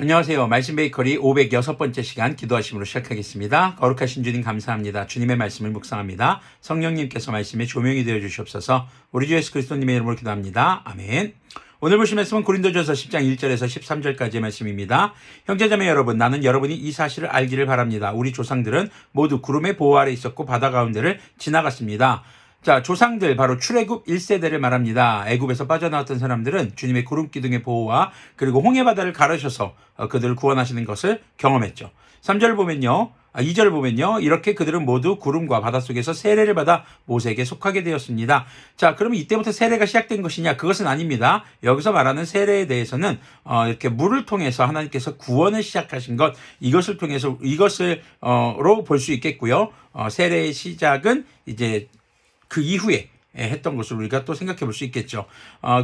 안녕하세요. 말씀 베이커리 506번째 시간 기도하심으로 시작하겠습니다. 거룩하신 주님 감사합니다. 주님의 말씀을 묵상합니다. 성령님께서 말씀에 조명이 되어 주시옵소서. 우리 주 예수 그리스도님의 이름으로 기도합니다. 아멘. 오늘 보실 말씀은 고린도전서 10장 1절에서 13절까지의 말씀입니다. 형제자매 여러분, 나는 여러분이 이 사실을 알기를 바랍니다. 우리 조상들은 모두 구름의 보호 아래 있었고 바다 가운데를 지나갔습니다. 자, 조상들 바로 출애굽 1세대를 말합니다. 애굽에서 빠져나왔던 사람들은 주님의 구름 기둥의 보호와 그리고 홍해 바다를 가르셔서 그들을 구원하시는 것을 경험했죠. 3절 보면요. 2절 보면요. 이렇게 그들은 모두 구름과 바닷속에서 세례를 받아 모세에게 속하게 되었습니다. 자, 그러면 이때부터 세례가 시작된 것이냐? 그것은 아닙니다. 여기서 말하는 세례에 대해서는 이렇게 물을 통해서 하나님께서 구원을 시작하신 것, 이것을 통해서 이것을로 볼 수 있겠고요. 세례의 시작은 이제 그 이후에 했던 것을 우리가 또 생각해 볼 수 있겠죠.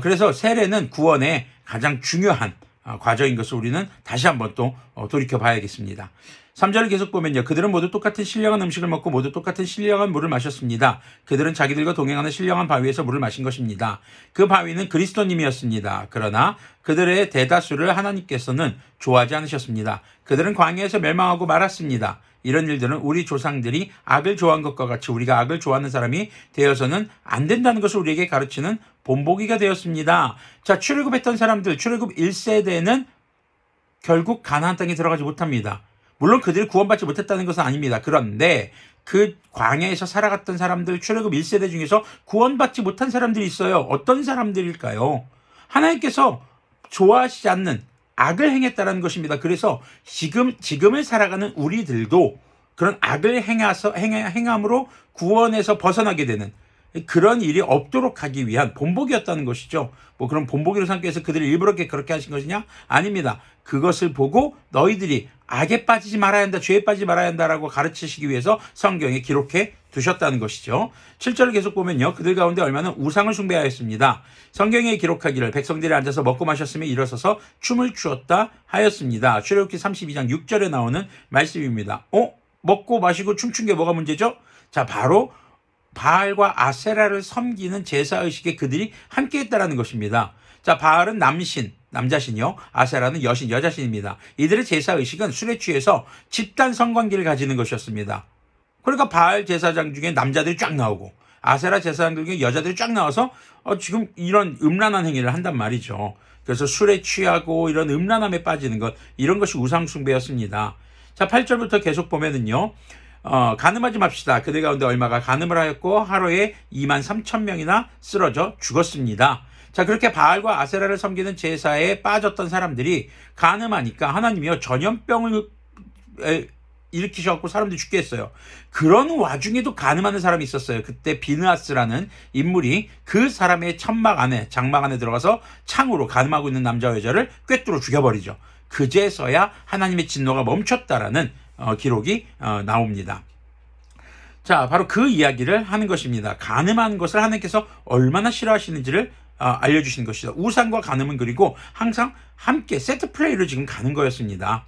그래서 세례는 구원의 가장 중요한 과정인 것을 우리는 다시 한번 또 돌이켜 봐야겠습니다. 3절을 계속 보면요. 그들은 모두 똑같은 신령한 음식을 먹고 모두 똑같은 신령한 물을 마셨습니다. 그들은 자기들과 동행하는 신령한 바위에서 물을 마신 것입니다. 그 바위는 그리스도님이었습니다. 그러나 그들의 대다수를 하나님께서는 좋아하지 않으셨습니다. 그들은 광야에서 멸망하고 말았습니다. 이런 일들은 우리 조상들이 악을 좋아한 것과 같이 우리가 악을 좋아하는 사람이 되어서는 안 된다는 것을 우리에게 가르치는 본보기가 되었습니다. 자, 출애굽했던 사람들, 출애굽 1세대는 결국 가나안 땅에 들어가지 못합니다. 물론 그들이 구원받지 못했다는 것은 아닙니다. 그런데 그 광야에서 살아갔던 사람들, 출애굽 1세대 중에서 구원받지 못한 사람들이 있어요. 어떤 사람들일까요? 하나님께서 좋아하시지 않는 악을 행했다는 것입니다. 그래서 지금을 살아가는 우리들도 그런 악을 행함으로 구원에서 벗어나게 되는 그런 일이 없도록 하기 위한 본보기였다는 것이죠. 뭐 그런 본보기로 삼기 위해서 그들이 일부러 그렇게 하신 것이냐? 아닙니다. 그것을 보고 너희들이 악에 빠지지 말아야 한다, 죄에 빠지지 말아야 한다라고 가르치시기 위해서 성경에 기록해 두셨다는 것이죠. 7절을 계속 보면요. 그들 가운데 얼마는 우상을 숭배하였습니다. 성경에 기록하기를 백성들이 앉아서 먹고 마셨으며 일어서서 춤을 추었다 하였습니다. 출애굽기 32장 6절에 나오는 말씀입니다. 먹고 마시고 춤춘 게 뭐가 문제죠? 자, 바로 바알과 아세라를 섬기는 제사의식에 그들이 함께했다라는 것입니다. 자, 바알은 남자신이요. 아세라는 여자신입니다. 이들의 제사의식은 술에 취해서 집단 성관계를 가지는 것이었습니다. 그러니까 바알 제사장 중에 남자들이 쫙 나오고 아세라 제사장 중에 여자들이 쫙 나와서 지금 이런 음란한 행위를 한단 말이죠. 그래서 술에 취하고 이런 음란함에 빠지는 것, 이런 것이 우상숭배였습니다. 자, 8절부터 계속 보면은요. 간음하지 맙시다. 그들 가운데 얼마가 간음을 하였고 하루에 23,000명이나 쓰러져 죽었습니다. 자, 그렇게 바알과 아세라를 섬기는 제사에 빠졌던 사람들이 간음하니까 하나님이요 전염병을 일으키셔갖고 사람들이 죽게 했어요. 그런 와중에도 간음하는 사람이 있었어요. 그때 비느하스라는 인물이 그 사람의 장막 안에 들어가서 창으로 간음하고 있는 남자와 여자를 꿰뚫어 죽여버리죠. 그제서야 하나님의 진노가 멈췄다라는 기록이 나옵니다. 자, 바로 그 이야기를 하는 것입니다. 간음하는 것을 하나님께서 얼마나 싫어하시는지를 알려주시는 것이다. 우상과 간음은 그리고 항상 함께 세트 플레이로 지금 가는 거였습니다.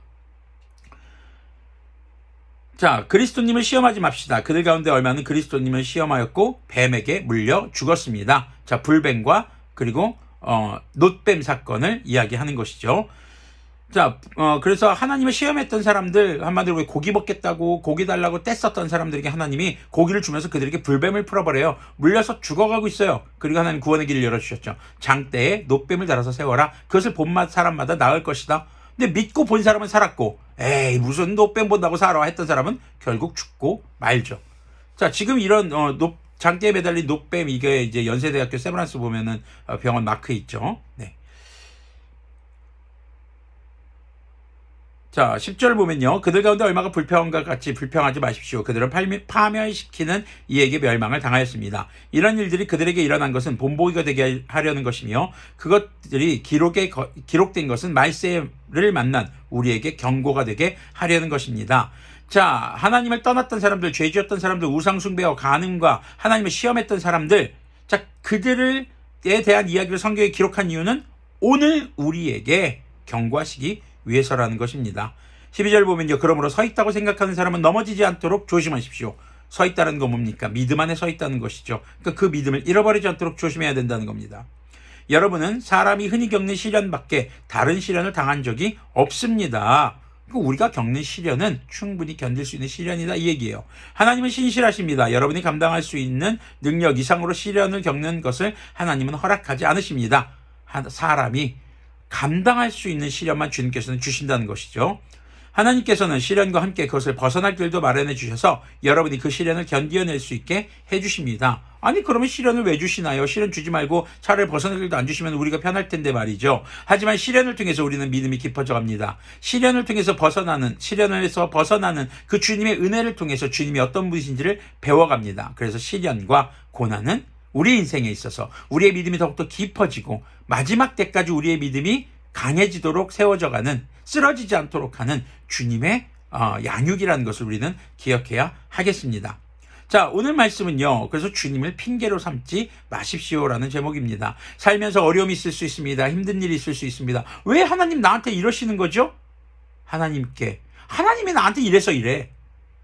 자, 그리스도님을 시험하지 맙시다. 그들 가운데 얼마는 그리스도님을 시험하였고 뱀에게 물려 죽었습니다. 자, 불뱀과 그리고 놋뱀 사건을 이야기하는 것이죠. 자, 그래서 하나님을 시험했던 사람들, 한마디로 고기 먹겠다고 고기 달라고 떼썼던 사람들에게 하나님이 고기를 주면서 그들에게 불뱀을 풀어버려요. 물려서 죽어가고 있어요. 그리고 하나님 구원의 길을 열어주셨죠. 장대에 놋뱀을 달아서 세워라. 그것을 본 사람마다 나을 것이다. 근데 믿고 본 사람은 살았고, 에이 무슨 놋뱀 본다고 살아 했던 사람은 결국 죽고 말죠. 자, 지금 이런 장대에 매달린 놋뱀, 이게 이제 연세대학교 세브란스 보면은 병원 마크 있죠. 네. 자, 10절 보면요. 그들 가운데 얼마가 불평과 같이 불평하지 마십시오. 그들은 파멸시키는 이에게 멸망을 당하였습니다. 이런 일들이 그들에게 일어난 것은 본보기가 되게 하려는 것이며 그것들이 기록된 것은 말세를 만난 우리에게 경고가 되게 하려는 것입니다. 자, 하나님을 떠났던 사람들, 죄지었던 사람들, 우상숭배와 간음과 하나님을 시험했던 사람들, 자, 그들에 대한 이야기를 성경에 기록한 이유는 오늘 우리에게 경고하시기 위해서라는 것입니다. 12절 보면요. 그러므로 서 있다고 생각하는 사람은 넘어지지 않도록 조심하십시오. 서 있다는 건 뭡니까? 믿음 안에 서 있다는 것이죠. 그러니까 그 믿음을 잃어버리지 않도록 조심해야 된다는 겁니다. 여러분은 사람이 흔히 겪는 시련밖에 다른 시련을 당한 적이 없습니다. 우리가 겪는 시련은 충분히 견딜 수 있는 시련이다 이 얘기예요. 하나님은 신실하십니다. 여러분이 감당할 수 있는 능력 이상으로 시련을 겪는 것을 하나님은 허락하지 않으십니다. 사람이 감당할 수 있는 시련만 주님께서는 주신다는 것이죠. 하나님께서는 시련과 함께 그것을 벗어날 길도 마련해 주셔서 여러분이 그 시련을 견디어낼 수 있게 해주십니다. 아니 그러면 시련을 왜 주시나요? 시련 주지 말고 차라리 벗어날 길도 안 주시면 우리가 편할 텐데 말이죠. 하지만 시련을 통해서 우리는 믿음이 깊어져 갑니다. 시련을 통해서 시련에서 벗어나는 그 주님의 은혜를 통해서 주님이 어떤 분이신지를 배워갑니다. 그래서 시련과 고난은 우리 인생에 있어서 우리의 믿음이 더욱더 깊어지고 마지막 때까지 우리의 믿음이 강해지도록 세워져가는, 쓰러지지 않도록 하는 주님의 양육이라는 것을 우리는 기억해야 하겠습니다. 자, 오늘 말씀은요, 그래서 주님을 핑계로 삼지 마십시오라는 제목입니다. 살면서 어려움이 있을 수 있습니다. 힘든 일이 있을 수 있습니다. 왜 하나님 나한테 이러시는 거죠? 하나님이 나한테 이래서 이래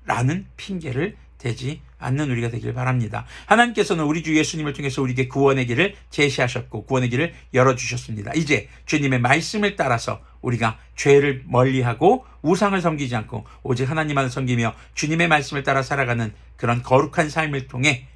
라는 핑계를 대지 않는 우리가 되길 바랍니다. 하나님께서는 우리 주 예수님을 통해서 우리에게 구원의 길을 제시하셨고 구원의 길을 열어주셨습니다. 이제 주님의 말씀을 따라서 우리가 죄를 멀리하고 우상을 섬기지 않고 오직 하나님만을 섬기며 주님의 말씀을 따라 살아가는 그런 거룩한 삶을 통해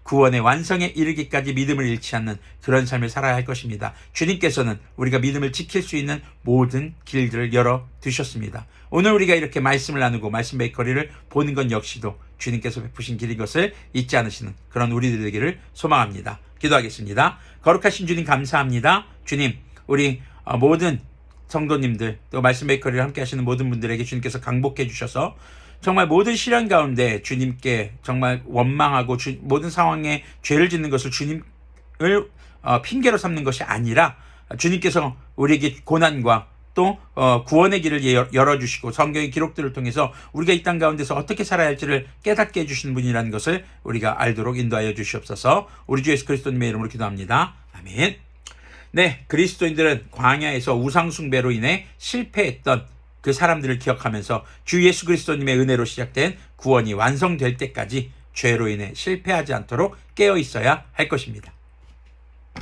구원의 완성에 이르기까지 믿음을 잃지 않는 그런 삶을 살아야 할 것입니다. 주님께서는 우리가 믿음을 지킬 수 있는 모든 길들을 열어두셨습니다. 오늘 우리가 이렇게 말씀을 나누고 말씀 베이커리를 보는 것 역시도 주님께서 베푸신 길인 것을 잊지 않으시는 그런 우리들 되기를 소망합니다. 기도하겠습니다. 거룩하신 주님 감사합니다. 주님, 우리 모든 성도님들 또 말씀 베이커리를 함께 하시는 모든 분들에게 주님께서 강복해 주셔서 정말 모든 시련 가운데 주님께 정말 원망하고 모든 상황에 죄를 짓는 것을 주님을 핑계로 삼는 것이 아니라 주님께서 우리에게 고난과 또 구원의 길을 열어주시고 성경의 기록들을 통해서 우리가 이 땅 가운데서 어떻게 살아야 할지를 깨닫게 해주시는 분이라는 것을 우리가 알도록 인도하여 주시옵소서. 우리 주 예수 그리스도님의 이름으로 기도합니다. 아멘. 네, 그리스도인들은 광야에서 우상 숭배로 인해 실패했던 그 사람들을 기억하면서 주 예수 그리스도님의 은혜로 시작된 구원이 완성될 때까지 죄로 인해 실패하지 않도록 깨어 있어야 할 것입니다.